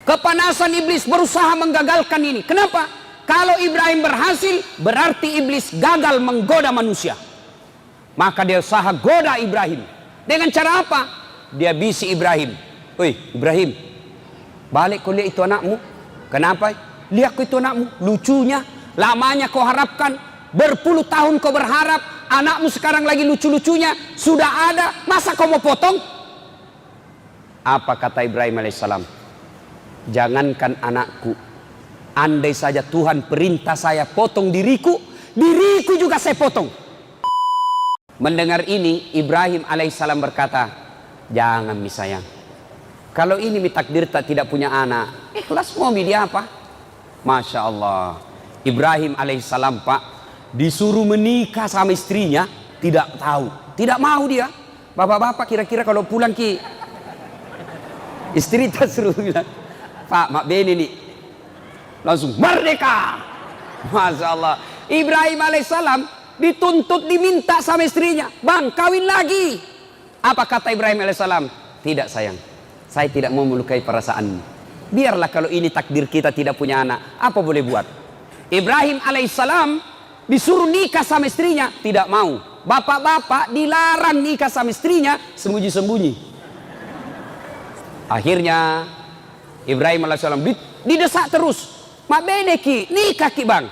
Kepanasan iblis berusaha menggagalkan ini. Kenapa? Kalau Ibrahim berhasil, berarti iblis gagal menggoda manusia. Maka dia usaha goda Ibrahim. Dengan cara apa? Dia bisi Ibrahim. Woi Ibrahim, balik kau lihat itu anakmu. Kenapa? Lihat kau itu anakmu, lucunya. Lamanya kau harapkan, berpuluh tahun kau berharap, anakmu sekarang lagi lucu-lucunya, sudah ada, masa kau mau potong? Apa kata Ibrahim alaihissalam? Jangankan anakku, andai saja Tuhan perintah saya potong diriku, diriku juga saya potong. Mendengar ini, Ibrahim alaihissalam berkata, jangan mi sayang, kalau ini mi takdir tak tidak punya anak, ikhlas mau mi dia apa? Masya Allah, Ibrahim alaihissalam pak, disuruh menikah sama istrinya, tidak tahu, tidak mau dia. Bapak-bapak kira-kira kalau pulang ki, istri tak suruh bilang, Pak, mak bini nih, langsung merdeka. Masya Allah, Ibrahim alaihissalam dituntut diminta sama istrinya, bang kawin lagi. Apa kata Ibrahim alaihissalam? Tidak sayang, saya tidak mau melukai perasaanmu. Biarlah kalau ini takdir kita tidak punya anak, apa boleh buat. Ibrahim alaihissalam disuruh nikah sama istrinya, tidak mau. Bapak-bapak dilarang nikah sama istrinya, sembunyi-sembunyi. Akhirnya Ibrahim alaihissalam didesak terus, mak beneki nikah ki bang.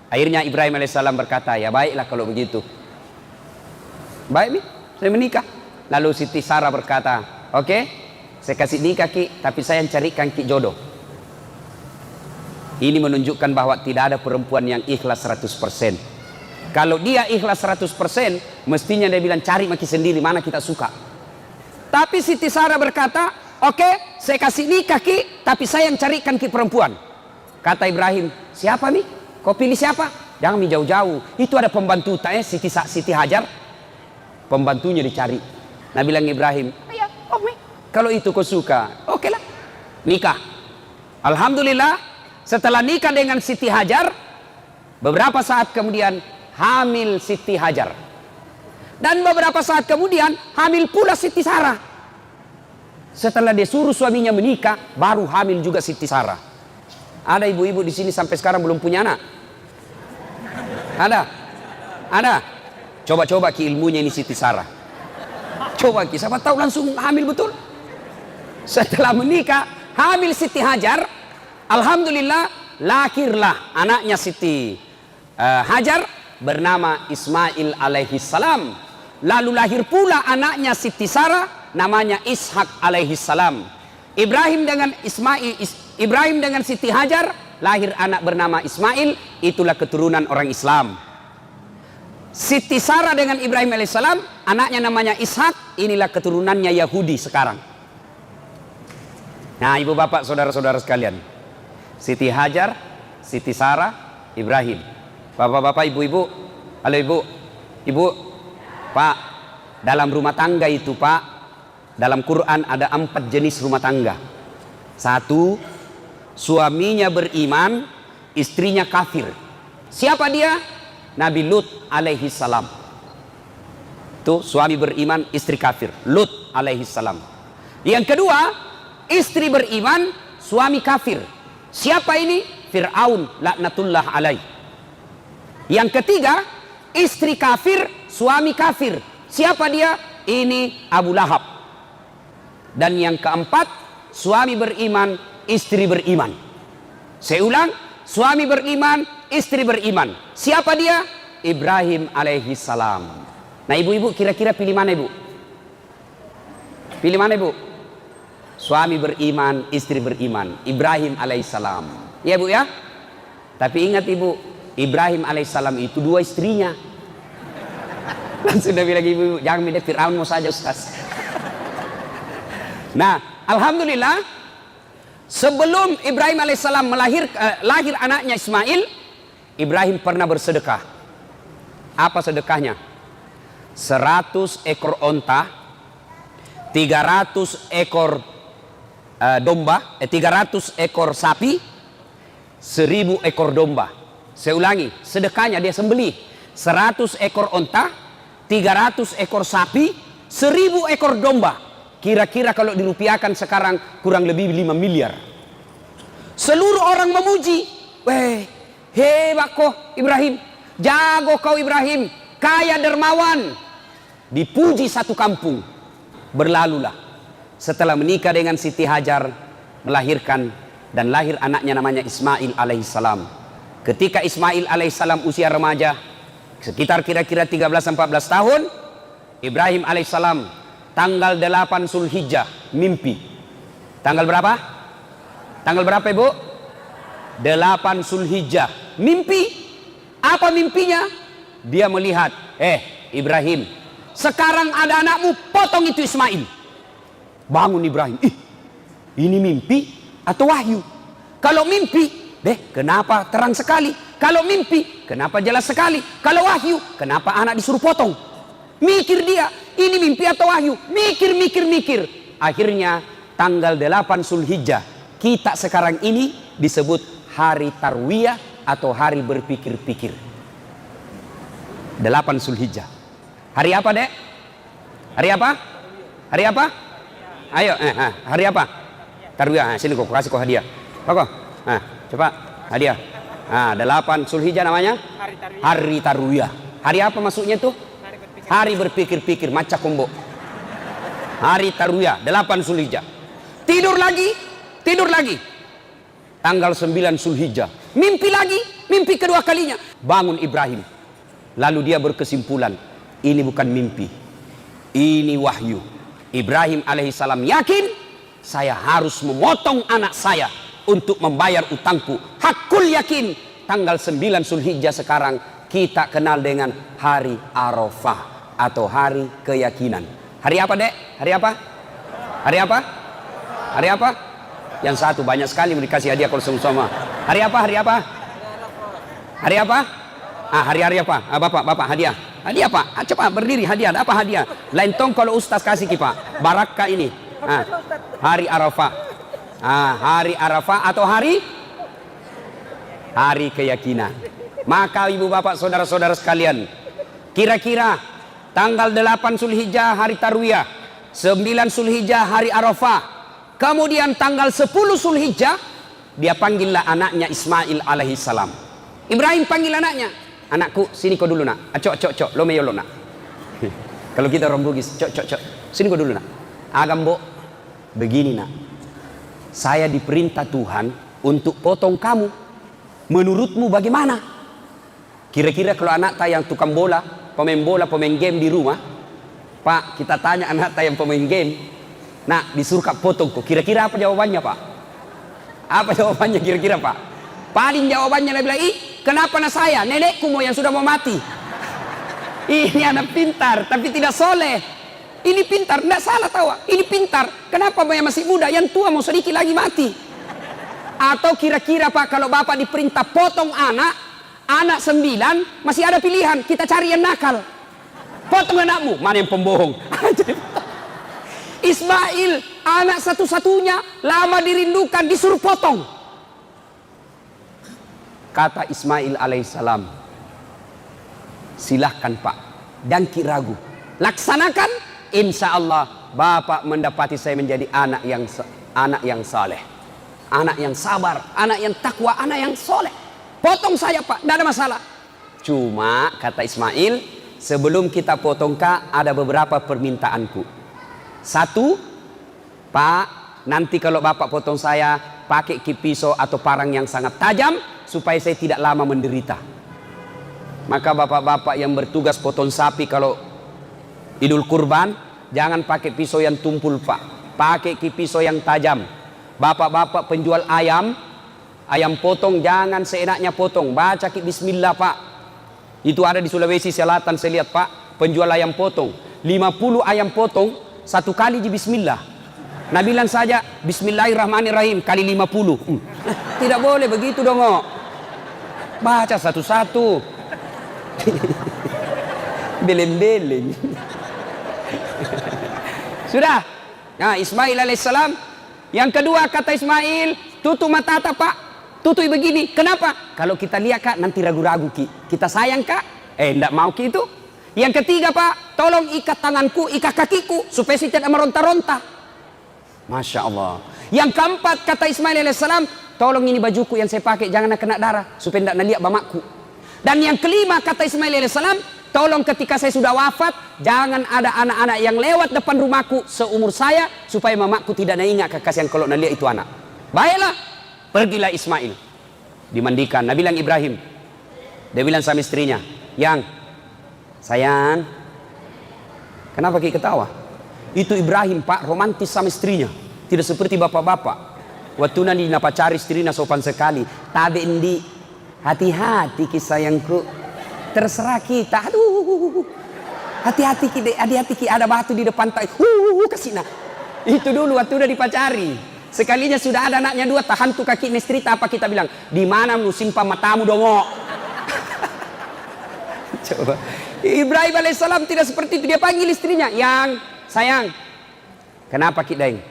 Akhirnya Ibrahim alaihissalam berkata, ya baiklah kalau begitu, baik nih saya menikah. Lalu Siti Sarah berkata, oke, saya kasih nikah ki, tapi saya yang carikan ki jodoh. Ini menunjukkan bahwa tidak ada perempuan yang ikhlas 100%. Kalau dia ikhlas 100%, mestinya dia bilang cari maki sendiri mana kita suka. Tapi Siti Sarah berkata, oke, saya kasih nikah ki, tapi saya yang carikan ki perempuan. Kata Ibrahim, siapa nih? Kau pilih siapa? Jangan mi jauh-jauh. Itu ada pembantu Siti Hajar. Pembantunya dicari. Nah bilang Ibrahim, ayah, kalau itu kau suka, oke lah, nikah. Alhamdulillah, setelah nikah dengan Siti Hajar, beberapa saat kemudian hamil Siti Hajar. Dan beberapa saat kemudian hamil pula Siti Sarah. Setelah dia suruh suaminya menikah, baru hamil juga Siti Sarah. Ada ibu-ibu di sini sampai sekarang belum punya anak? Ada? Ada? Coba-coba ki ilmunya ini Siti Sarah. Coba ki, siapa tahu langsung hamil betul. Setelah menikah, hamil Siti Hajar, alhamdulillah lahirlah anaknya Siti Hajar bernama Ismail alaihi salam. Lalu lahir pula anaknya Siti Sarah, namanya Ishak alaihi salam. Ibrahim dengan Siti Hajar lahir anak bernama Ismail, itulah keturunan orang Islam. Siti Sarah dengan Ibrahim alaihissalam anaknya namanya Ishak, inilah keturunannya Yahudi sekarang. Nah ibu bapak saudara-saudara sekalian, Siti Hajar, Siti Sarah, Ibrahim. Bapak-bapak, ibu-ibu, halo ibu, pak, dalam rumah tangga itu pak, dalam Quran ada 4 jenis rumah tangga. 1, suaminya beriman, istrinya kafir. Siapa dia? Nabi Lut alaihi salam. Itu suami beriman, istri kafir. Lut alaihi salam. Yang kedua, istri beriman, suami kafir. Siapa ini? Fir'aun laknatullah alaih. Yang ketiga, istri kafir, suami kafir. Siapa dia? Ini Abu Lahab. Dan yang keempat, suami beriman, istri beriman. Saya ulang, suami beriman, istri beriman. Siapa dia? Ibrahim alaihi salam. Nah ibu-ibu kira-kira pilih mana ibu? Pilih mana ibu? Suami beriman, istri beriman. Ibrahim alaihi salam. Ya bu ya? Tapi ingat ibu, Ibrahim alaihi salam itu 2 istrinya. Sudah bilang ibu, jangan milih Fir'aun mau saja Ustaz. Nah alhamdulillah, sebelum Ibrahim alaihissalam lahir anaknya Ismail, Ibrahim pernah bersedekah. Apa sedekahnya? 100 ekor onta, 300 ekor domba, 300 ekor sapi, 1000 ekor domba. Saya ulangi, sedekahnya dia sembelih 100 ekor onta, 300 ekor sapi, 1000 ekor domba. Kira-kira kalau dirupiahkan sekarang kurang lebih 5 miliar. Seluruh orang memuji. Weh, hebat kau Ibrahim. Jago kau Ibrahim. Kaya dermawan. Dipuji satu kampung. Berlalulah. Setelah menikah dengan Siti Hajar, melahirkan dan lahir anaknya namanya Ismail alaihissalam. Ketika Ismail alaihissalam usia remaja, sekitar kira-kira 13-14 tahun, Ibrahim alaihissalam tanggal 8 Zulhijjah mimpi. Tanggal berapa? Tanggal berapa Ibu? 8 Zulhijjah. Mimpi. Apa mimpinya? Dia melihat, Ibrahim, sekarang ada anakmu, potong itu Ismail. Bangun Ibrahim. Ini mimpi atau wahyu? Kalau mimpi, kenapa terang sekali? Kalau mimpi, kenapa jelas sekali? Kalau wahyu, kenapa anak disuruh potong? Mikir dia, ini mimpi atau wahyu? Mikir. Akhirnya tanggal 8 Zulhijjah, kita sekarang ini disebut hari tarwiyah atau hari berpikir-pikir. 8 Zulhijjah. Hari apa, Dek? Hari apa? Hari apa? Ayo, hari apa? Tarwiyah. Sini kok kasih kok hadiah. Kok? Coba hadiah. 8 Zulhijjah namanya? Hari tarwiyah. Hari apa maksudnya tuh? Hari berpikir-pikir, maca kombo. Hari tarwiyah, 8 Zulhijjah. Tidur lagi. Tanggal 9 Zulhijjah. Mimpi lagi, mimpi kedua kalinya. Bangun Ibrahim. Lalu dia berkesimpulan, ini bukan mimpi, ini wahyu. Ibrahim alaihissalam yakin, saya harus memotong anak saya untuk membayar utangku. Hakul yakin. Tanggal 9 Zulhijjah sekarang kita kenal dengan hari Arafah atau hari keyakinan. Hari apa, Dek? Hari apa? Hari apa? Hari apa? Yang satu banyak sekali mau dikasih hadiah kalau sama-sama. Hari apa? Hari apa? Hari apa? Hari apa? Bapak hadiah. Hadiah Pak. Cepat berdiri, hadiah. Apa hadiah? Lain tong kalau Ustaz kasih Pak. Barakah ini. Hari Arafah. Hari Arafah atau hari keyakinan. Maka ibu bapak saudara-saudara sekalian, kira-kira tanggal 8 Zulhijjah hari tarwiyah, 9 Zulhijjah hari Arafah, kemudian tanggal 10 Zulhijjah dia panggillah anaknya Ismail alaihissalam. Ibrahim panggil anaknya, anakku sini kau dulu nak. Cok lo meyo lo nak. Kalau kita orang Bugis, cok sini kau dulu nak. Agambo begini nak, saya diperintah Tuhan untuk potong kamu. Menurutmu bagaimana? Kira-kira kalau anak yang tukang bola, pemain game di rumah, Pak, kita tanya anak yang pemain game, nah disuruh kak potong kok. Kira-kira apa jawabannya Pak? Apa jawabannya kira-kira Pak? Paling jawabannya dia bilang, kenapa anak saya? Nenekku mau yang sudah mau mati. Ini anak pintar, tapi tidak soleh. Ini pintar, tidak salah tahu. Ini pintar, kenapa mau yang masih muda? Yang tua mau sedikit lagi mati. Atau kira-kira Pak, kalau Bapak diperintah potong anak 9, masih ada pilihan, kita cari yang nakal. Potong anakmu, mana yang pembohong? Ismail, anak satu-satunya, lama dirindukan, disuruh potong. Kata Ismail alaihissalam, silahkan Pak, dan ragu, laksanakan, insya Allah Bapak mendapati saya menjadi anak yang saleh, anak yang sabar, anak yang takwa, anak yang soleh. Potong saya Pak, tidak ada masalah. Cuma kata Ismail, sebelum kita potong Kak, ada beberapa permintaanku. Satu, Pak, nanti kalau Bapak potong saya, pakai pisau atau parang yang sangat tajam, supaya saya tidak lama menderita. Maka bapak-bapak yang bertugas potong sapi kalau Idul Kurban, jangan pakai pisau yang tumpul Pak, pakai pisau yang tajam. Bapak-bapak penjual ayam potong jangan seenaknya potong, baca bismillah Pak. Itu ada di Sulawesi Selatan saya lihat Pak, penjual ayam potong 50 ayam potong, satu kali di bismillah. Nah bilang saja bismillahirrahmanirrahim kali 50. Tidak boleh begitu dong. Baca satu-satu. Beleng-beleng. Sudah. Nah Ismail alaihissalam. Yang kedua kata Ismail, tutup mata Pak, tutup begini. Kenapa? Kalau kita lihat Kak nanti ragu-ragu Ki. Kita sayang Kak. Enggak mau Ki itu. Yang ketiga Pak, tolong ikat tanganku, ikat kakiku supaya saya tidak meronta-ronta. Masya Allah. Yang keempat, kata Ismail alaihissalam, tolong ini bajuku yang saya pakai jangan kena darah supaya tidak naliak bamaku. Dan yang kelima, kata Ismail alaihissalam, tolong ketika saya sudah wafat jangan ada anak-anak yang lewat depan rumahku seumur saya supaya mamaku tidak ingat kekasihan kalau naliak itu anak. Baiklah, pergilah Ismail. Dimandikan. Nabi bilang Ibrahim. Dia bilang sama istrinya, yang sayang, kenapa kita ketawa? Itu Ibrahim pak, romantis sama istrinya. Tidak seperti bapak-bapak. Waktu nanti napacari istrinya sopan sekali. Tabe endi, hati-hati kisah sayangku. Terserah kita. Aduh, hati-hati kita, hati-hati kita ada batu di depan tak. Kesina. Itu dulu waktu udah dipacari. Sekalinya sudah ada anaknya dua, tahan tuh kaki nestrita apa kita bilang? Di mana lu simpan matamu dongo? Coba. Ibrahim alaihissalam tidak seperti itu. Dia panggil istrinya, yang sayang, kenapa kita ini?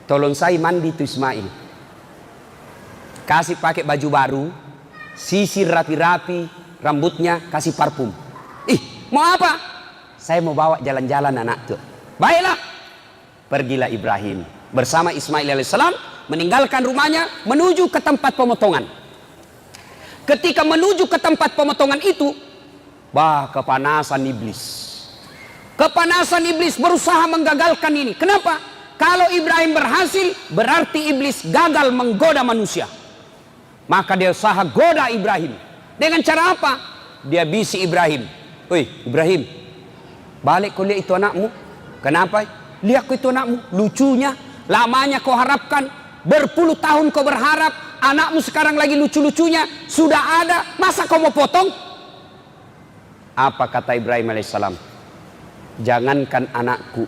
Tolong saya mandi tu Ismail. Kasih pakai baju baru, sisir rapi-rapi, rambutnya kasih parfum. Mau apa? Saya mau bawa jalan-jalan anak tuh. Baiklah, pergilah Ibrahim bersama Ismail alaihissalam meninggalkan rumahnya menuju ke tempat pemotongan. Ketika menuju ke tempat pemotongan itu, kepanasan iblis. Kepanasan iblis berusaha menggagalkan ini. Kenapa? Kalau Ibrahim berhasil, berarti iblis gagal menggoda manusia. Maka dia usaha goda Ibrahim. Dengan cara apa? Dia bisi Ibrahim. Woi Ibrahim, balik kau lihat itu anakmu. Kenapa? Lihat kau itu anakmu, lucunya. Lamanya kau harapkan, berpuluh tahun kau berharap, anakmu sekarang lagi lucu-lucunya, sudah ada, masa kau mau potong? Apa kata Ibrahim alaihissalam? Jangankan anakku,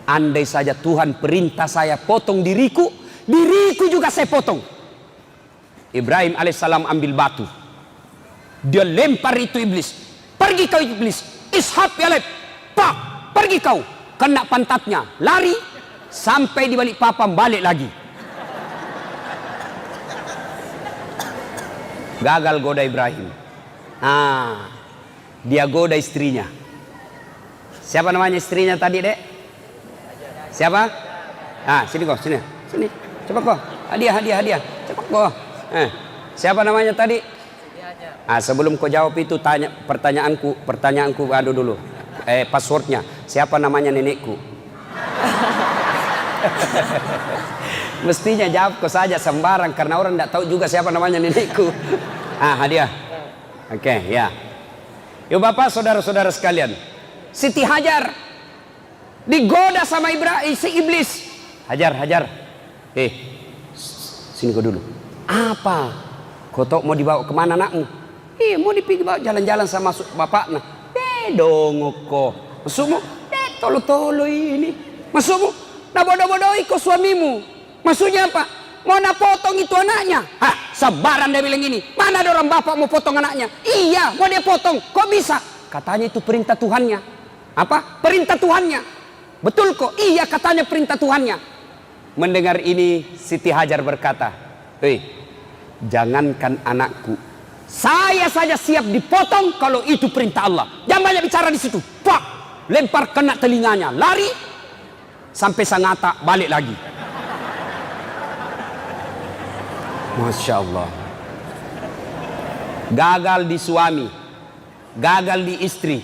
andai saja Tuhan perintah saya potong diriku, diriku juga saya potong. Ibrahim alaihissalam ambil batu, dia lempar itu iblis. Pergi kau iblis, ishab ya lep, pak, pergi kau. Kena pantatnya, lari sampai di balik papan, balik lagi. Gagal goda Ibrahim. Dia goda istrinya. Siapa namanya istrinya tadi, Dek? Siapa? Sini kok, sini. Cepat kok. Hadiah. Cepat kok. Siapa namanya tadi? Sebelum kau jawab itu pertanyaanku aduh dulu. Passwordnya. Siapa namanya nenekku? Mestinya jawab kau saja sembarang karena orang tidak tahu juga siapa namanya nenekku. Hadiah. Oke, ya. Yuk Bapak, saudara-saudara sekalian, Siti Hajar digoda sama Ibrahim, si iblis. Hajar. Sini kau dulu. Apa? Kau tahu mau dibawa kemana anakmu? Mau dibawa jalan-jalan sama bapaknya. Dongok kau. Maksudmu? Tolo-tolo ini. Maksudmu? Nak bodoh-bodohi kau suamimu. Maksudnya apa? Mau nak potong itu anaknya? Sebaran dia bilang ini. Mana ada orang bapak mau potong anaknya? Iya, mau dia potong. Kok bisa? Katanya itu perintah Tuhannya. Apa? Perintah Tuhannya. Betul kok? Iya, katanya perintah Tuhannya. Mendengar ini, Siti Hajar berkata, jangankan anakku, saya saja siap dipotong kalau itu perintah Allah. Jangan banyak bicara di situ. Pak, lempar kena telinganya, lari sampai Sangatta, balik lagi. Masya Allah. Gagal di suami, gagal di istri.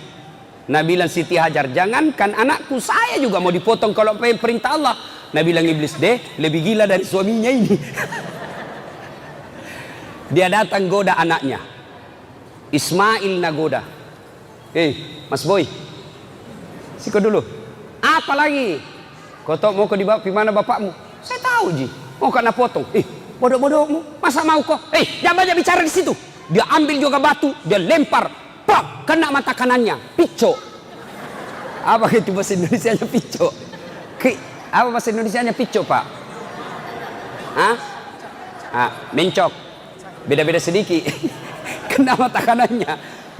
Nabi bilang Siti Hajar, jangankan anakku, saya juga mau dipotong kalau perintah Allah. Nabi bilang iblis, lebih gila dari suaminya ini. Dia datang goda anaknya. Ismail nagoda. Mas Boy, siko dulu. Apa lagi? Kau tahu mau kau dibawa di mana bapakmu? Saya tahu Ji. Mau kena potong. Bodoh-bodohmu, masa mau kok? Jangan banyak bicara di situ. Dia ambil juga batu, dia lempar, pak, kena mata kanannya, pico. Apa itu bahasa Indonesianya pico? Apa bahasa Indonesianya pico, Pak? Mencok. Beda-beda sedikit. Kena mata kanannya,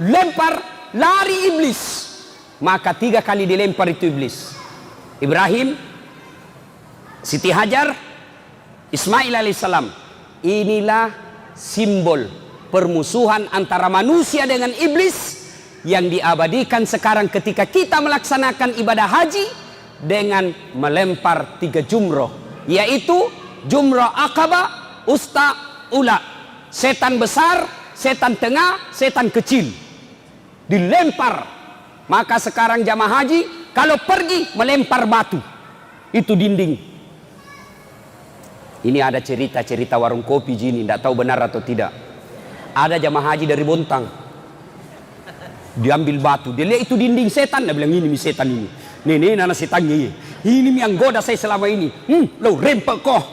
lempar, lari iblis. Maka 3 kali dilempar itu iblis. Ibrahim, Siti Hajar, Ismail alaihissalam. Inilah simbol permusuhan antara manusia dengan iblis yang diabadikan sekarang ketika kita melaksanakan ibadah haji dengan melempar 3 jumroh yaitu Jumrah Aqabah Usta Ula. Setan besar, setan tengah, setan kecil dilempar. Maka sekarang jamaah haji kalau pergi melempar batu, itu dinding. Ini ada cerita-cerita warung kopi Jini, tidak tahu benar atau tidak. Ada jamaah haji dari Bontang, diambil batu, dia lihat itu dinding setan, dia bilang ini setan ini. Nih nana setannya ini yang goda saya selama ini. Lo rempel kok.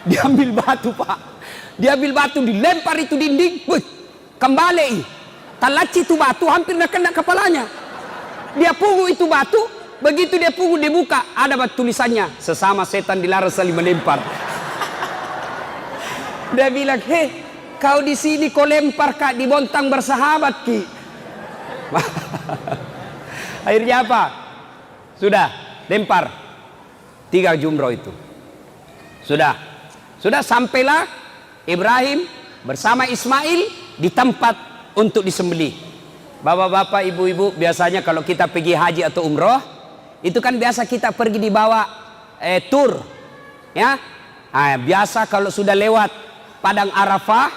Diambil batu pak, diambil batu, dilempar itu dinding, kembali talaci itu batu hampir nak kena kepalanya. Dia pungut itu batu, begitu dia pungut dibuka ada batu tulisannya, sesama setan dilarang saling melempar. Dia bilang, hei kau di sini kau lempar kak, di Bontang bersahabat ki. Akhirnya apa? Sudah lempar 3 jumroh itu. Sudah sampailah Ibrahim bersama Ismail di tempat untuk disembelih. Bapak-bapak, ibu-ibu, biasanya kalau kita pergi haji atau umroh, itu kan biasa kita pergi dibawa tur, ya. Biasa kalau sudah lewat Padang Arafah,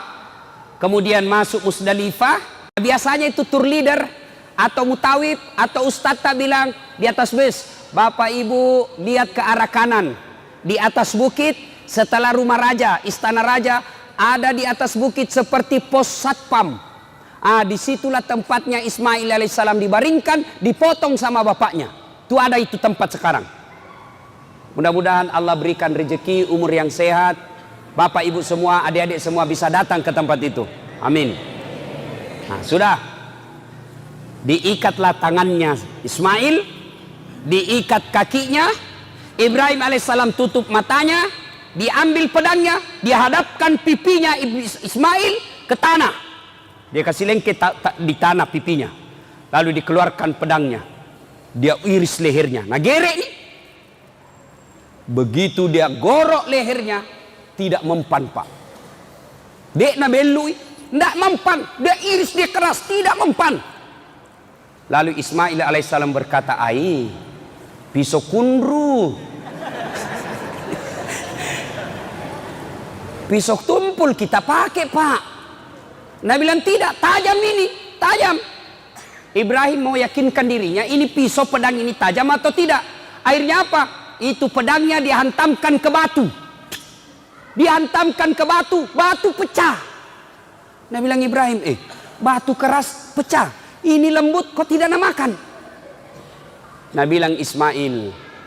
kemudian masuk Musdalifah, biasanya itu tur leader atau mutawib atau ustadz tak bilang di atas bus, bapak ibu lihat ke arah kanan, di atas bukit setelah rumah raja, istana raja, ada di atas bukit seperti pos satpam. Disitulah tempatnya Ismail alaihissalam dibaringkan, dipotong sama bapaknya. Itu ada itu tempat sekarang. Mudah-mudahan Allah berikan rezeki, umur yang sehat, bapak ibu semua, adik-adik semua bisa datang ke tempat itu. Amin. Sudah diikatlah tangannya Ismail, diikat kakinya. Ibrahim alaihissalam tutup matanya, diambil pedangnya, dihadapkan pipinya Ismail ke tanah. Dia kasih lengket di tanah pipinya, lalu dikeluarkan pedangnya, dia iris lehernya. Nah gerek nih, begitu dia gorok lehernya, tidak mempan pak. Dek na belui, tidak mempan. Dia iris, dia keras, tidak mempan. Lalu Ismail alaihissalam berkata, pisau kunru, pisau tumpul kita pakai pak. Nabi bilang tidak, tajam ini, tajam. Ibrahim mau yakinkan dirinya, ini pisau pedang ini tajam atau tidak. Akhirnya apa? Itu pedangnya dihantamkan ke batu. Dihantamkan ke batu, batu pecah. Nabi bilang Ibrahim, batu keras pecah, ini lembut kok tidak nak makan. Nabi bilang Ismail,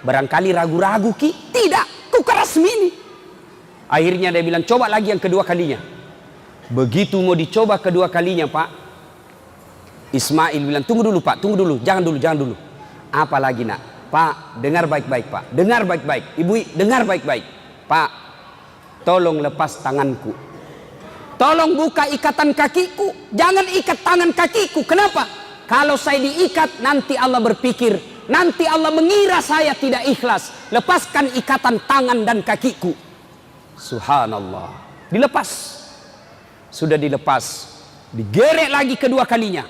barangkali ragu-ragu ki? Tidak, ku keras mini. Akhirnya dia bilang coba lagi yang kedua kalinya. Begitu mau dicoba kedua kalinya pak, Ismail bilang tunggu dulu pak, tunggu dulu, jangan dulu. Apa lagi nak? Pak, dengar baik-baik pak, dengar baik-baik. Ibu, dengar baik-baik. Pak, tolong lepas tanganku, tolong buka ikatan kakiku, jangan ikat tangan kakiku. Kenapa? Kalau saya diikat nanti Allah berpikir, nanti Allah mengira saya tidak ikhlas. Lepaskan ikatan tangan dan kakiku. Subhanallah, dilepas. Sudah dilepas, digerek lagi kedua kalinya.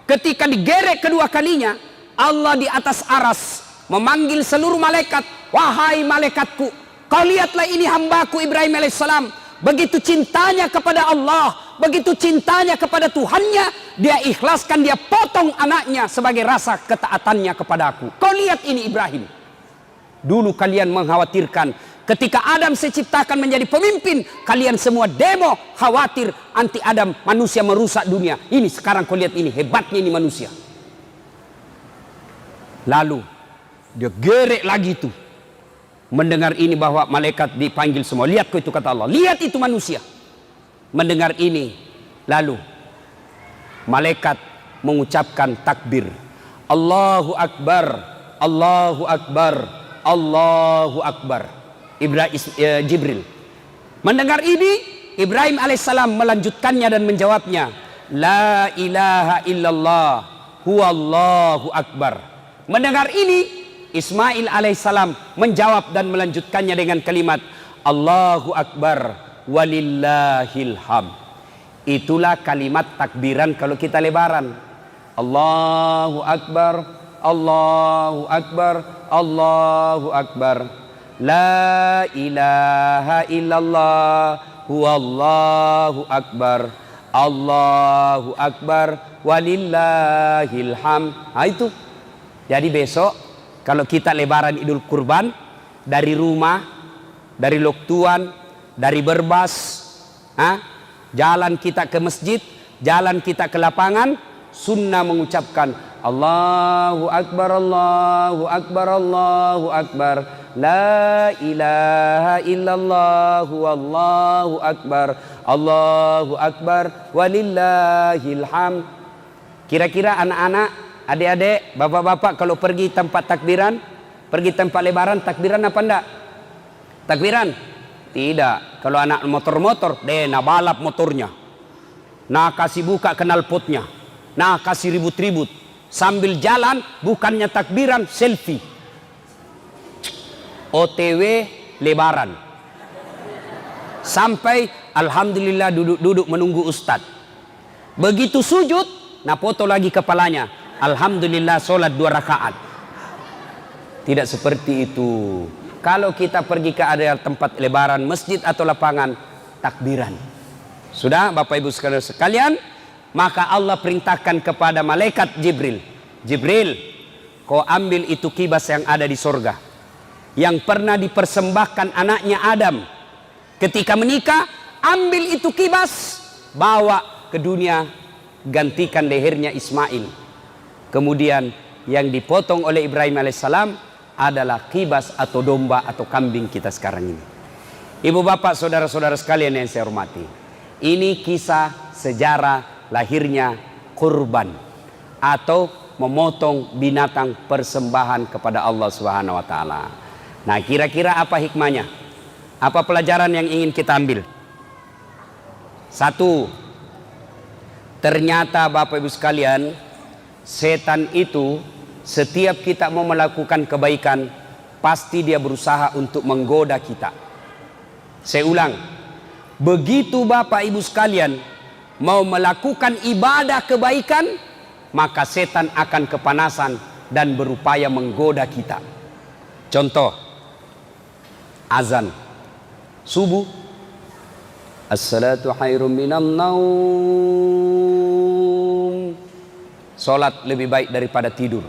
Ketika digerek kedua kalinya, Allah di atas aras memanggil seluruh malaikat, wahai malaikatku, kau lihatlah ini hambaku Ibrahim alaihissalam, begitu cintanya kepada Allah, begitu cintanya kepada Tuhannya, dia ikhlaskan, dia potong anaknya sebagai rasa ketaatannya kepadaku. Kau lihat ini Ibrahim. Dulu kalian mengkhawatirkan ketika Adam saya ciptakan menjadi pemimpin, kalian semua demo khawatir anti Adam, manusia merusak dunia. Ini sekarang kau lihat ini hebatnya ini manusia. Lalu dia gerek lagi itu, mendengar ini bahwa malaikat dipanggil semua. Lihat kau itu kata Allah, lihat itu manusia. Mendengar ini, lalu malaikat mengucapkan takbir, Allahu Akbar, Allahu Akbar, Allahu Akbar. Jibril mendengar ini, Ibrahim alaihissalam melanjutkannya dan menjawabnya, La ilaha illallah huwallahu akbar. Mendengar ini, Ismail alaihissalam menjawab dan melanjutkannya dengan kalimat Allahu akbar walillahil ham. Itulah kalimat takbiran kalau kita lebaran. Allahu akbar, Allahu akbar, Allahu akbar. La ilaha illallah, huwallahu akbar, Allahu akbar, walillahil hamd. Nah itu. Jadi besok kalau kita lebaran Idul Kurban, dari rumah, dari Loktuan, dari Berbas, jalan kita ke masjid, jalan kita ke lapangan, sunnah mengucapkan Allahu akbar, Allahu akbar, Allahu akbar, la ilaha illallah, wallahu akbar, Allahu akbar, walillahil hamd. Kira-kira anak-anak, adik-adik, bapak-bapak kalau pergi tempat takbiran, pergi tempat lebaran, takbiran apa enggak? Takbiran? Tidak. Kalau anak motor-motor, nah balap motornya, nah kasih buka knalpotnya, nah kasih ribut-ribut. Sambil jalan, bukannya takbiran, selfie. OTW lebaran. Sampai alhamdulillah duduk-duduk menunggu ustad. Begitu sujud, nah foto lagi kepalanya. Alhamdulillah sholat 2 rakaat. Tidak seperti itu. Kalau kita pergi ke area tempat lebaran, masjid atau lapangan, takbiran. Sudah Bapak Ibu sekalian, maka Allah perintahkan kepada malaikat Jibril. Jibril, kau ambil itu kibas yang ada di sorga, yang pernah dipersembahkan anaknya Adam ketika menikah. Ambil itu kibas, bawa ke dunia, gantikan lehernya Ismail. Kemudian yang dipotong oleh Ibrahim alaihissalam adalah kibas atau domba atau kambing kita sekarang ini. Ibu bapak saudara-saudara sekalian yang saya hormati, ini kisah sejarah lahirnya kurban atau memotong binatang persembahan kepada Allah Subhanahu wa taala. Nah, kira-kira apa hikmahnya? Apa pelajaran yang ingin kita ambil? Satu, ternyata Bapak Ibu sekalian, setan itu setiap kita mau melakukan kebaikan, pasti dia berusaha untuk menggoda kita. Saya ulang, begitu Bapak Ibu sekalian mau melakukan ibadah kebaikan, maka setan akan kepanasan dan berupaya menggoda kita. Contoh, azan subuh, as-salatu khairum minan naum, salat lebih baik daripada tidur.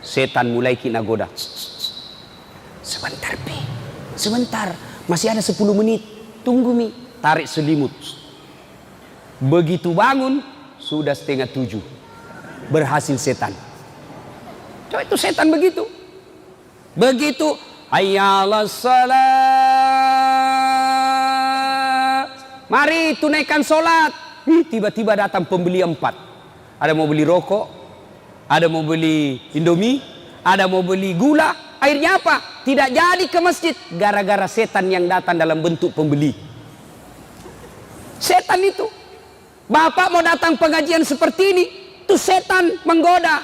Setan mulai kena goda. Sebentar Pi, sebentar, masih ada 10 menit, tunggu Mi. Tarik selimut. Begitu bangun sudah 6:30, berhasil setan. Coba itu setan begitu. Begitu hayya 'alas shalah, mari tunaikan sholat. Tiba-tiba datang pembeli 4. Ada mau beli rokok, ada mau beli Indomie, ada mau beli gula. Akhirnya apa? Tidak jadi ke masjid gara-gara setan yang datang dalam bentuk pembeli. Setan itu. Bapak mau datang pengajian seperti ini, tuh setan menggoda.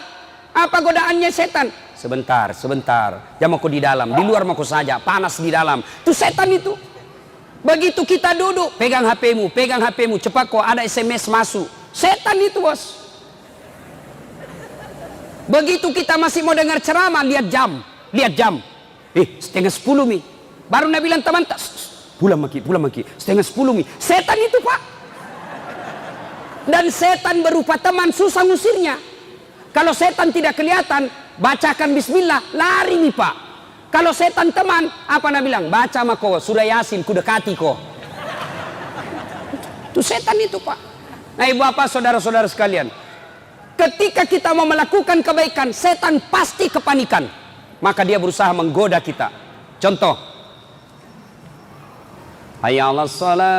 Apa godaannya setan? Sebentar, sebentar. Jangan aku di dalam, di luar mau saja, panas di dalam. Tuh setan itu. Begitu kita duduk, pegang HP-mu, cepat kok ada SMS masuk. Setan itu, bos. Begitu kita masih mau dengar ceramah, lihat jam. 9:30 Mi. Baru Nabi bilang teman, pulang maki, 9:30 Mi. Setan itu, Pak. Dan setan berupa teman, susah ngusirnya. Kalau setan tidak kelihatan, bacakan bismillah, lari nih Pak. Kalau setan teman, apa Nabi bilang? Baca mako, surah Yasin, kudekati kok. Itu setan itu Pak. Nah ibu bapak saudara-saudara sekalian, ketika kita mau melakukan kebaikan, setan pasti kepanikan. Maka dia berusaha menggoda kita. Contoh, hayya 'alas shalah,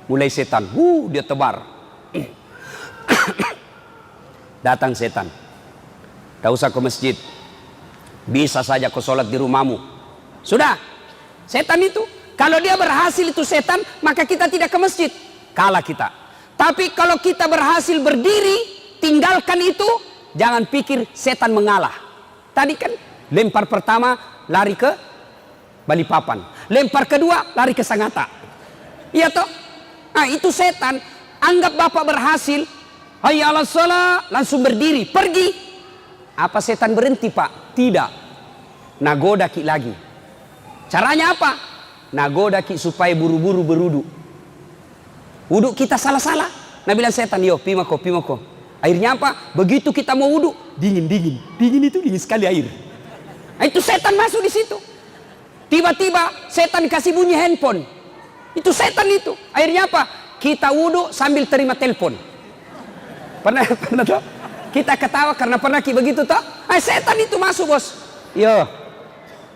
mulai setan, dia tebar. Datang setan, tak usah ke masjid, bisa saja kau sholat di rumahmu. Sudah, setan itu, kalau dia berhasil itu setan, maka kita tidak ke masjid, kalah kita. Tapi kalau kita berhasil berdiri, tinggalkan itu, jangan pikir setan mengalah. Tadi kan lempar pertama lari ke Balikpapan, lempar kedua lari ke Sangatta. Iya toh? Nah itu setan. Anggap bapak berhasil, hayya 'alas shalah, langsung berdiri, pergi. Apa setan berhenti Pak? Tidak. nagoda ki lagi. Caranya apa? Nagoda ki supaya buru-buru berwudu. Wudu kita salah-salah. Nah bilang setan, yo pimako. Akhirnya apa? Begitu kita mau wudu, dingin itu dingin sekali air. Nah, itu setan masuk di situ. Tiba-tiba setan kasih bunyi handphone. Itu setan itu. Akhirnya apa? Kita wudu sambil terima telepon. Pernah toh? Kita ketawa karena pernah begitu toh? Setan itu masuk, bos. Yo,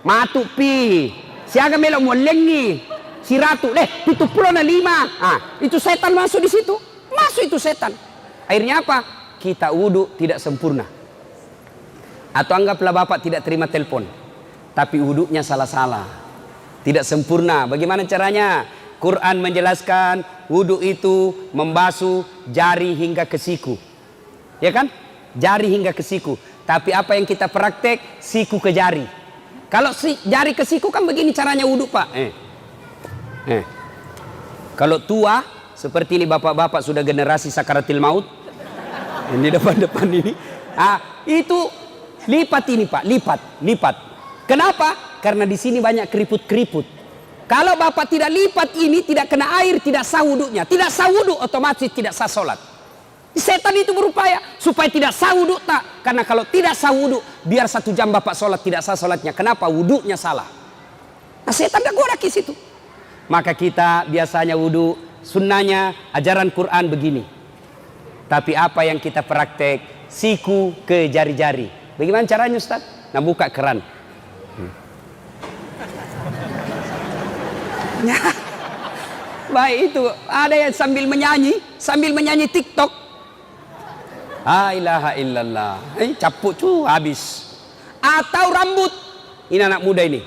matu pi. Siaga melo molengi. Si ratu, tutup pulau na 5. Itu setan masuk di situ. Masuk itu setan. Akhirnya apa? Kita wudu tidak sempurna. Atau anggaplah bapak tidak terima telepon, tapi wudunya salah-salah, tidak sempurna. Bagaimana caranya? Quran menjelaskan wudu itu membasuh jari hingga ke siku, ya kan? Jari hingga ke siku. Tapi apa yang kita praktek? Siku ke jari. Kalau jari ke siku kan begini caranya wudu, pak. Kalau tua seperti ini, bapak-bapak sudah generasi sakaratil maut, ini depan ini, itu lipat ini pak, lipat. Kenapa? Karena di sini banyak keriput. Kalau bapak tidak lipat ini, tidak kena air, tidak sah wudunya, tidak sah wudu, otomatis tidak sah sholat. Setan itu berupaya supaya tidak sah wudu, tak? Karena kalau tidak sah wudu, biar 1 jam bapak sholat tidak sah sholatnya. Kenapa? Wudunya salah. Nah setan dah goda ke situ. Maka kita biasanya wudu, sunnahnya ajaran Quran begini. Tapi apa yang kita praktek? Siku ke jari-jari. Bagaimana caranya, Ustaz? Nah buka keran. Baik itu. Ada yang sambil menyanyi TikTok. La ilaha illallah. Capuk cu habis. Atau rambut. Ini anak muda ini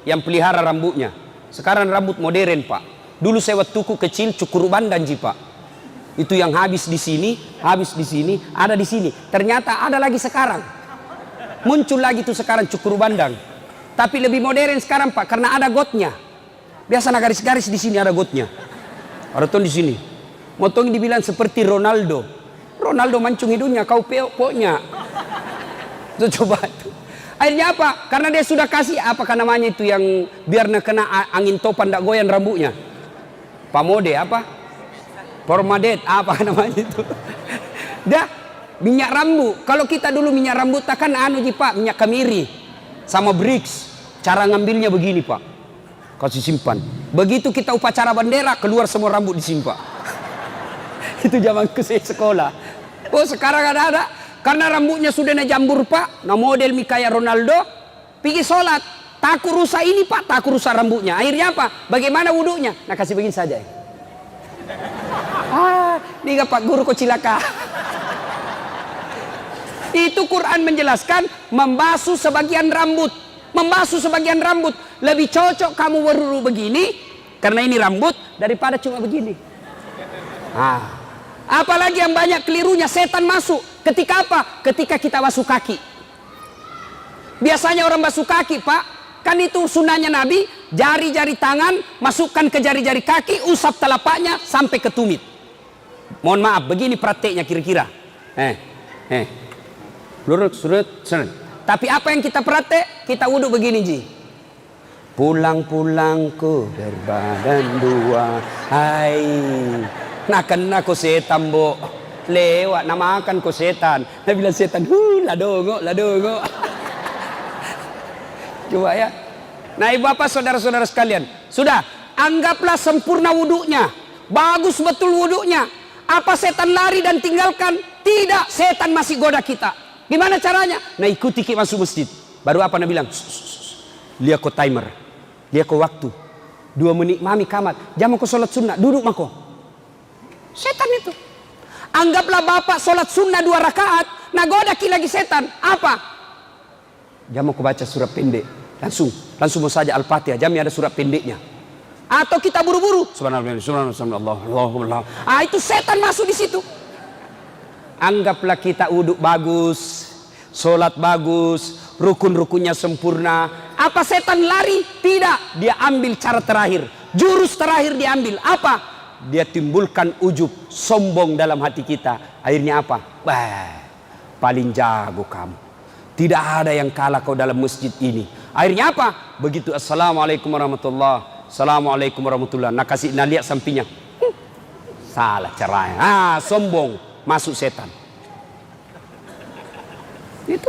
yang pelihara rambutnya. Sekarang rambut modern, pak. Dulu saya waktu kecil cukur bandan ji, pak. Itu yang habis di sini, ada di sini. Ternyata ada lagi sekarang. Muncul lagi tuh sekarang cukur bandang. Tapi lebih modern sekarang, pak, karena ada gotnya. Biasa garis-garis di sini ada gotnya. Ada tuh di sini. Motong dibilang seperti Ronaldo. Ronaldo mancung hidungnya, kau pokoknya. Itu coba tuh. Akhirnya apa? Karena dia sudah kasih apakah namanya itu yang biar kena angin topan tidak goyang rambutnya. Pamode apa? Pormadet apa namanya itu? Dah minyak rambut. Kalau kita dulu minyak rambut kan pak, minyak kemiri sama Brix. Cara ngambilnya begini, pak. Kasih simpan. Begitu kita upacara bendera keluar semua rambut disimpan. Itu zaman saya sekolah. Oh sekarang ada. Karena rambutnya sudah jambur, pak. Nah model kayak Ronaldo. Pergi sholat. Takut rusak ini, pak. Takut rusak rambutnya. Akhirnya apa? Bagaimana wudunya? Nah kasih begini saja. Ini pak guru kok cilaka. Itu Quran menjelaskan membasuh sebagian rambut. Lebih cocok kamu berwudu begini. Karena ini rambut. Daripada cuma begini. Apalagi yang banyak kelirunya, setan masuk. Ketika apa? Ketika kita basuh kaki. Biasanya orang basuh kaki, pak, kan itu sunnahnya Nabi, jari-jari tangan masukkan ke jari-jari kaki, usap telapaknya sampai ke tumit. Mohon maaf, begini prakteknya kira-kira. Tapi apa yang kita praktek? Kita wudhu begini, ji. Pulang-pulang ku berbadan dua, hai. Nah kena ko setan, bo. Lewat namakan ko setan. Nah bilang setan, ladongo. Coba ya. Nah ibu bapak saudara-saudara sekalian, sudah anggaplah sempurna wudunya, bagus betul wudunya. Apa setan lari dan tinggalkan? Tidak, setan masih goda kita. Gimana caranya? Nah ikuti kita masuk masjid. Baru apa Nabi bilang? Lihat ko timer, lihat ko waktu. 2 menit mami kamat. Jam ko sholat sunnah, duduk mako. Setan itu. Anggaplah bapak sholat sunnah 2 rakaat, nagoda ki lagi setan. Apa? Jam aku baca surat pendek. Langsung mau saja Al-Fatihah. Jamnya ada surat pendeknya. Atau kita buru-buru. Subhanallah. Itu setan masuk di situ. Anggaplah kita uduk bagus, sholat bagus, rukun-rukunnya sempurna. Apa setan lari? Tidak. Dia ambil cara terakhir. Jurus terakhir diambil. Apa? Dia timbulkan ujub, sombong dalam hati kita. Akhirnya apa? Paling jago kamu. Tidak ada yang kalah kau dalam masjid ini. Akhirnya apa? Begitu assalamualaikum warahmatullah, assalamualaikum warahmatullah, nak kasih nak lihat sampingnya, salah caranya, sombong, masuk setan. Itu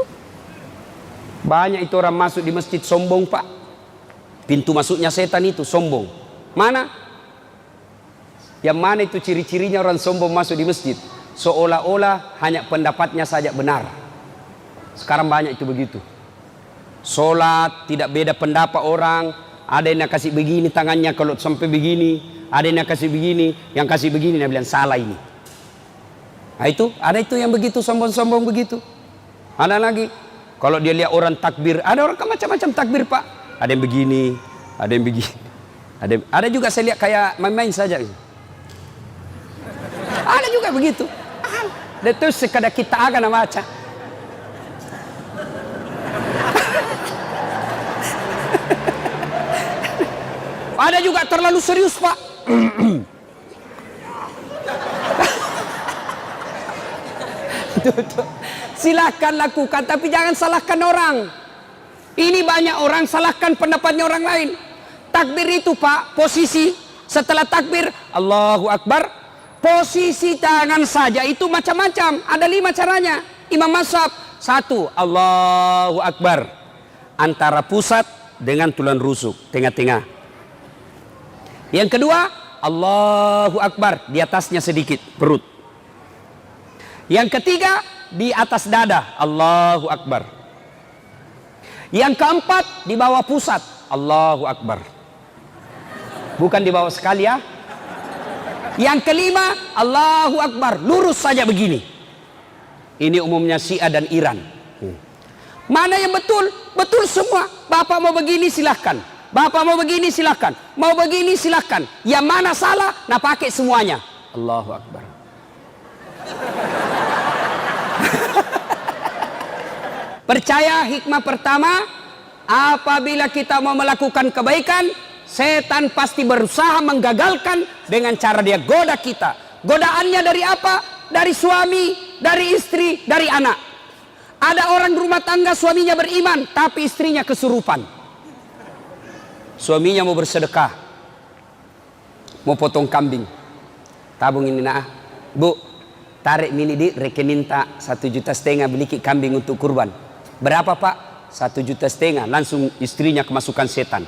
banyak itu orang masuk di masjid sombong pak. Pintu masuknya setan itu sombong. Mana? Yang mana itu ciri-cirinya orang sombong masuk di masjid? Seolah-olah hanya pendapatnya saja benar. Sekarang banyak itu begitu. Sholat tidak beda pendapat orang. Ada yang kasih begini tangannya kalau sampai begini, ada yang kasih begini, yang kasih begini dia bilang salah ini. Nah itu, ada itu yang begitu sombong-sombong begitu. Ada lagi kalau dia lihat orang takbir, ada orang macam-macam takbir pak. Ada yang begini, ada yang begini, ada juga saya lihat kayak main-main saja. Ada juga begitu. Itu sekadar kita akan baca. Ada juga terlalu serius pak. Silakan lakukan, tapi jangan salahkan orang. Ini banyak orang salahkan pendapatnya orang lain. Takbir itu pak, posisi setelah takbir Allahu Akbar, posisi tangan saja itu macam-macam. Ada 5 caranya. Imam mazhab 1 Allahu Akbar, antara pusat dengan tulang rusuk, tengah-tengah. Yang kedua Allahu Akbar, di atasnya sedikit perut. Yang ketiga di atas dada, Allahu Akbar. Yang keempat di bawah pusat, Allahu Akbar. Bukan di bawah sekali ya. Yang kelima Allahu Akbar, lurus saja begini. Ini umumnya Syiah dan Iran. Mana yang betul? Betul semua. Bapak mau begini silahkan, bapak mau begini silahkan, mau begini silahkan. Yang mana salah, nah pakai semuanya. Allahu Akbar. Percaya hikmah pertama, apabila kita mau melakukan kebaikan, setan pasti berusaha menggagalkan dengan cara dia goda kita. Godaannya dari apa? Dari suami, dari istri, dari anak. Ada orang rumah tangga suaminya beriman, tapi istrinya kesurupan. Suaminya mau bersedekah, mau potong kambing. Tabung ini nah, bu, tarik mini di rekening tak 1,5 juta beli kambing untuk kurban. Berapa pak? 1,5 juta. Langsung istrinya kemasukan setan.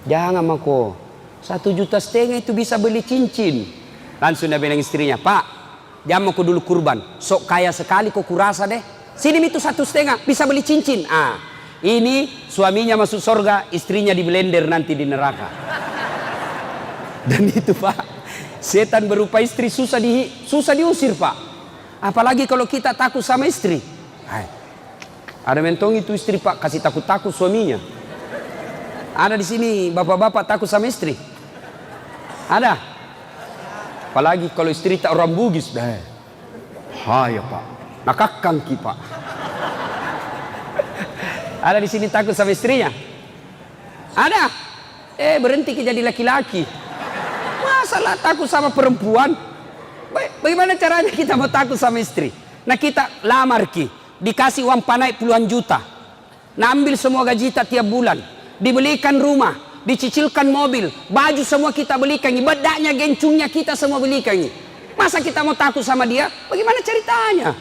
Jangan mako, 1,5 juta itu bisa beli cincin. Langsung dia bilang istrinya, pak, jangan mau dulu kurban, sok kaya sekali kok kurasa deh. Sini itu 1,5 bisa beli cincin. Ini suaminya masuk surga, istrinya di blender nanti di neraka. Dan itu pak, setan berupa istri susah diusir pak. Apalagi kalau kita takut sama istri. Ada mentong itu istri pak, kasih takut-takut suaminya. Ada di sini bapak-bapak takut sama istri. Ada. Apalagi kalau istri tak orang Bugis. Ya pak, nakakang ki pak. Ada di sini takut sama istrinya? Ada. Berhenti jadi laki-laki. Masalah takut sama perempuan. Bagaimana caranya kita mau takut sama istri? Nah kita lamar ki, dikasih uang panai puluhan juta. Nah ambil semua gaji kita tiap bulan. Dibelikan rumah, dicicilkan mobil, baju semua kita belikan. Bedaknya, gencungnya kita semua belikan. Masa kita mau takut sama dia? Bagaimana ceritanya?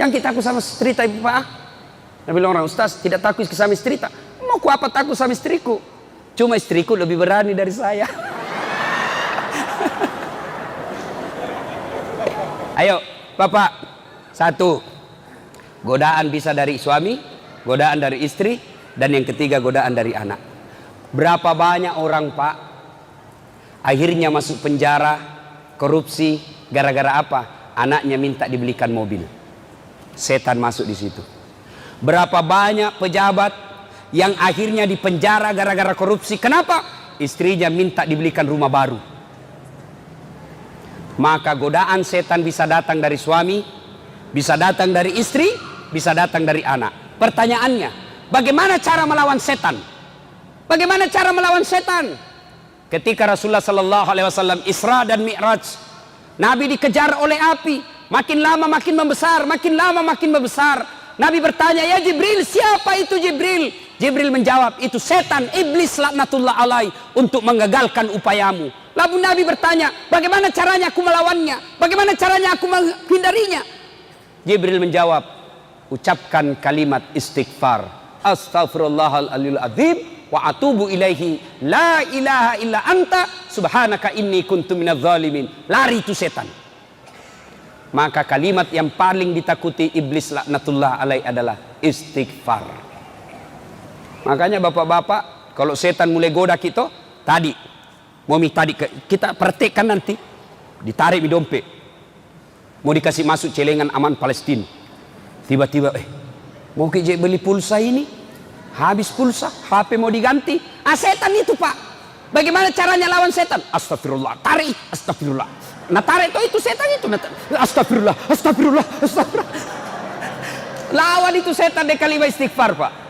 Yang kita takut sama istri tak pak? Nabi bilang orang ustaz tidak takut sama istri tak? Mau ku apa takut sama istriku? Cuma istriku lebih berani dari saya. Ayo bapak, 1, godaan bisa dari suami, godaan dari istri, dan yang ketiga godaan dari anak. Berapa banyak orang pak akhirnya masuk penjara, korupsi, gara-gara apa? Anaknya minta dibelikan mobil. Setan masuk di situ. Berapa banyak pejabat yang akhirnya dipenjara gara-gara korupsi. Kenapa? Istrinya minta dibelikan rumah baru. Maka godaan setan bisa datang dari suami, bisa datang dari istri, bisa datang dari anak. Pertanyaannya, bagaimana cara melawan setan? Bagaimana cara melawan setan? Ketika Rasulullah sallallahu alaihi wasallam Isra dan Mi'raj, Nabi dikejar oleh api, makin lama makin membesar, makin lama makin membesar. Nabi bertanya, ya Jibril, siapa itu Jibril? Jibril menjawab, itu setan, iblis laknatullah alaih, untuk menggagalkan upayamu. Lalu Nabi bertanya, bagaimana caranya aku melawannya? Bagaimana caranya aku menghindarinya? Jibril menjawab, ucapkan kalimat istighfar. Astaghfirullahaladzim wa atubu ilaihi la ilaha illa anta subhanaka inni kuntu minadz zalimin. Lari itu setan. Maka kalimat yang paling ditakuti iblis laknatullah alaih adalah istighfar. Makanya bapak-bapak, kalau setan mulai goda kita, kita praktekkan nanti, ditarik di dompet, mau dikasih masuk celengan aman Palestina, tiba-tiba mau kerja beli pulsa ini, habis pulsa, HP mau diganti. Setan itu pak. Bagaimana caranya lawan setan? Astagfirullah, tarik, astagfirullah. Nah tarik itu setan itu, astagfirullah, astagfirullah, astagfirullah. Lawan itu setan dengan kalimat istighfar pak.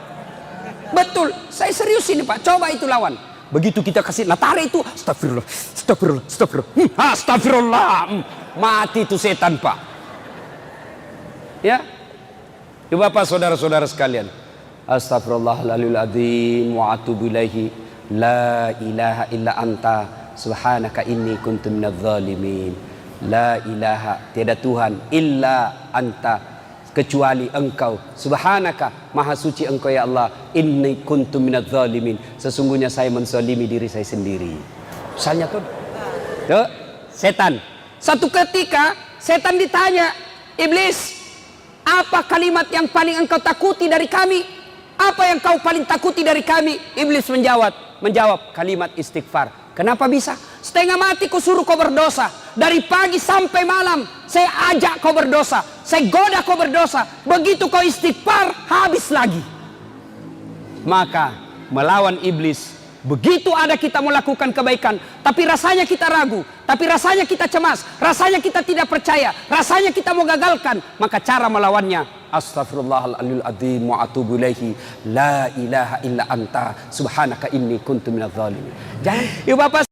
Betul, saya serius ini pak. Coba itu lawan. Begitu kita kasih, nah tarik itu, astagfirullah, astagfirullah, astagfirullah, astagfirullah. Mati itu setan pak. Ya, bapak saudara-saudara sekalian. Astagfirullahaladzim wa atubu ilaihi la ilaha illa anta subhanaka inni kuntu minadz zalimin. La ilaha, tiada Tuhan illa anta, kecuali engkau, subhanaka, maha suci engkau ya Allah, inni kuntu minadz zalimin, sesungguhnya saya menzalimi diri saya sendiri. Misalnya tuh setan. Satu ketika setan ditanya, iblis, apa kalimat yang paling engkau takuti dari kami? Apa yang kau paling takuti dari kami? Iblis menjawab kalimat istighfar. Kenapa bisa? Setengah mati kau suruh kau berdosa. Dari pagi sampai malam saya ajak kau berdosa, saya goda kau berdosa. Begitu kau istighfar, habis lagi. Maka melawan iblis, begitu ada kita melakukan kebaikan, tapi rasanya kita ragu, tapi rasanya kita cemas, rasanya kita tidak percaya, rasanya kita mau gagalkan, maka cara melawannya, astaghfirullahaladzim wa atubu ilaihi la ilaha illa anta subhanaka inni kuntu minadz zalimin. Jangan, yuk bapak